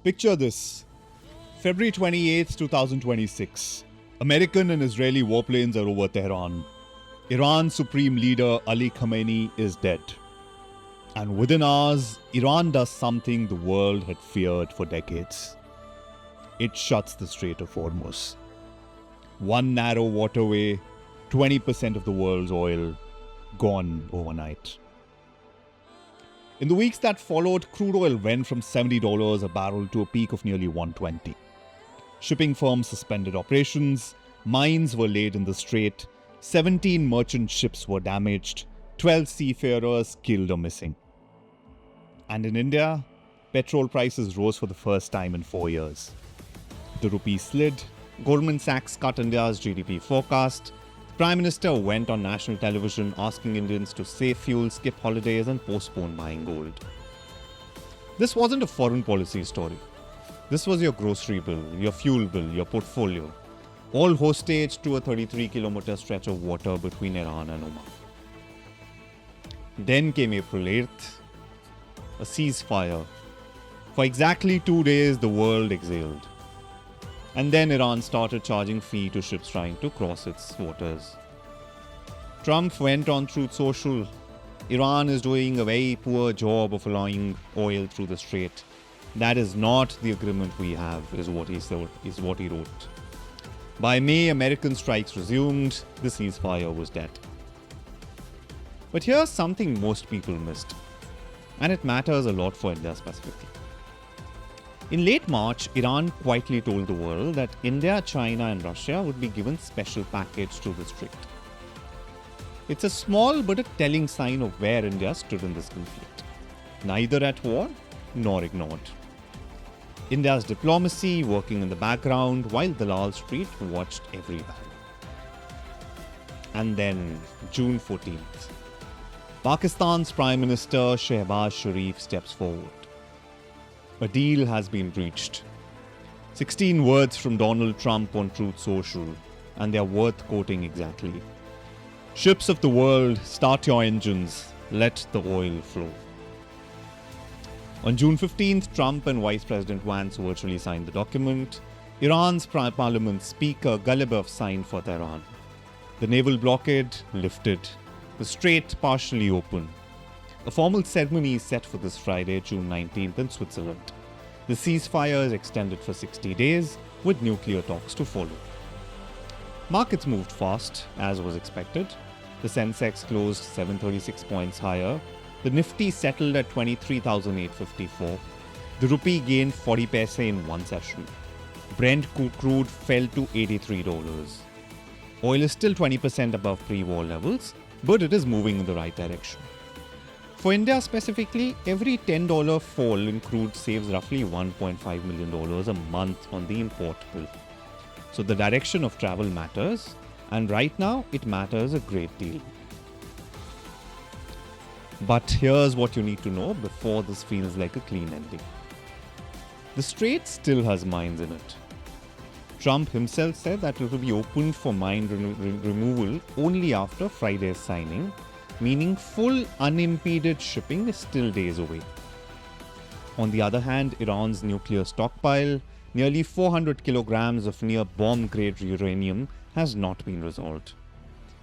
Picture this. February 28th, 2026. American and Israeli warplanes are over Tehran. Iran's supreme leader Ali Khamenei is dead. And within hours, Iran does something the world had feared for decades. It shuts the Strait of Hormuz. One narrow waterway, 20% of the world's oil, gone overnight. In the weeks that followed, crude oil went from $70 a barrel to a peak of nearly $120. Shipping firms suspended operations, mines were laid in the strait, 17 merchant ships were damaged, 12 seafarers killed or missing. And in India, petrol prices rose for the first time in 4 years. The rupee slid, Goldman Sachs cut India's GDP forecast, the Prime Minister went on national television asking Indians to save fuel, skip holidays and postpone buying gold. This wasn't a foreign policy story. This was your grocery bill, your fuel bill, your portfolio, all hostage to a 33-kilometer stretch of water between Iran and Oman. Then came April 8th, a ceasefire. For exactly 2 days, the world exhaled. And then Iran started charging fee to ships trying to cross its waters. Trump went on Truth Social. Iran is doing a very poor job of allowing oil through the strait. That is not the agreement we have, is what he wrote. By May, American strikes resumed. The ceasefire was dead. But here's something most people missed. And it matters a lot for India specifically. In late March, Iran quietly told the world that India, China and Russia would be given special package through the strait. It's a small but a telling sign of where India stood in this conflict. Neither at war nor ignored. India's diplomacy working in the background while Dalal Street watched every battle. And then, June 14th, Pakistan's Prime Minister Shehbaz Sharif steps forward. A deal has been reached. 16 words from Donald Trump on Truth Social, and they are worth quoting exactly. Ships of the world, start your engines, let the oil flow. On June 15th, Trump and Vice President Vance virtually signed the document. Iran's Parliament Speaker Ghalibaf signed for Tehran. The naval blockade lifted. The strait partially open. A formal ceremony is set for this Friday, June 19th in Switzerland. The ceasefire is extended for 60 days, with nuclear talks to follow. Markets moved fast, as was expected. The Sensex closed 736 points higher. The Nifty settled at 23,854. The Rupee gained 40 paise in one session. Brent crude fell to $83. Oil is still 20% above pre-war levels, but it is moving in the right direction. For India specifically, every $10 fall in crude saves roughly $1.5 million a month on the import bill. So the direction of travel matters, and right now it matters a great deal. But here's what you need to know before this feels like a clean ending. The strait still has mines in it. Trump himself said that it will be opened for mine removal only after Friday's signing, meaning full unimpeded shipping is still days away. On the other hand, Iran's nuclear stockpile, nearly 400 kilograms of near bomb-grade uranium, has not been resolved.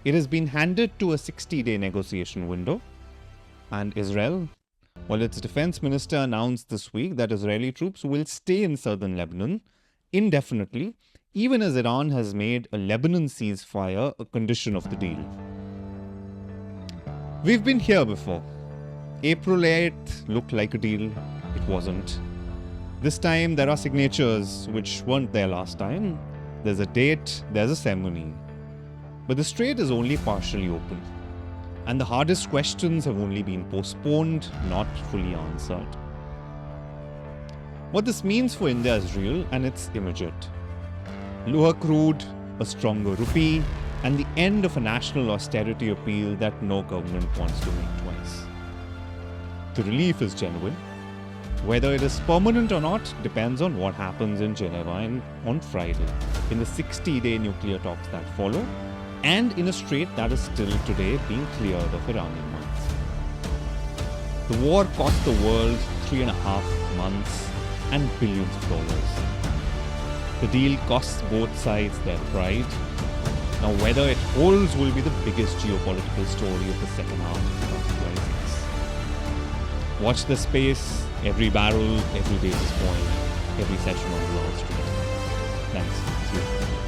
It has been handed to a 60-day negotiation window. And Israel, well, its defense minister announced this week that Israeli troops will stay in southern Lebanon indefinitely, even as Iran has made a Lebanon ceasefire a condition of the deal. We've been here before. April 8th looked like a deal. It wasn't. This time there are signatures which weren't there last time. There's a date, there's a ceremony. But the strait is only partially open. And the hardest questions have only been postponed, not fully answered. What this means for India is real and it's immediate. Lower crude, a stronger rupee, and the end of a national austerity appeal that no government wants to make twice. The relief is genuine. Whether it is permanent or not depends on what happens in Geneva on Friday, in the 60-day nuclear talks that follow, and in a strait that is still today being cleared of Iranian mines. The war cost the world 3.5 months and billions of dollars. The deal costs both sides their pride. Now, whether it holds will be the biggest geopolitical story of the second half of 2026. Watch the space, every barrel, every basis point, every session on Wall Street. Thanks. See you.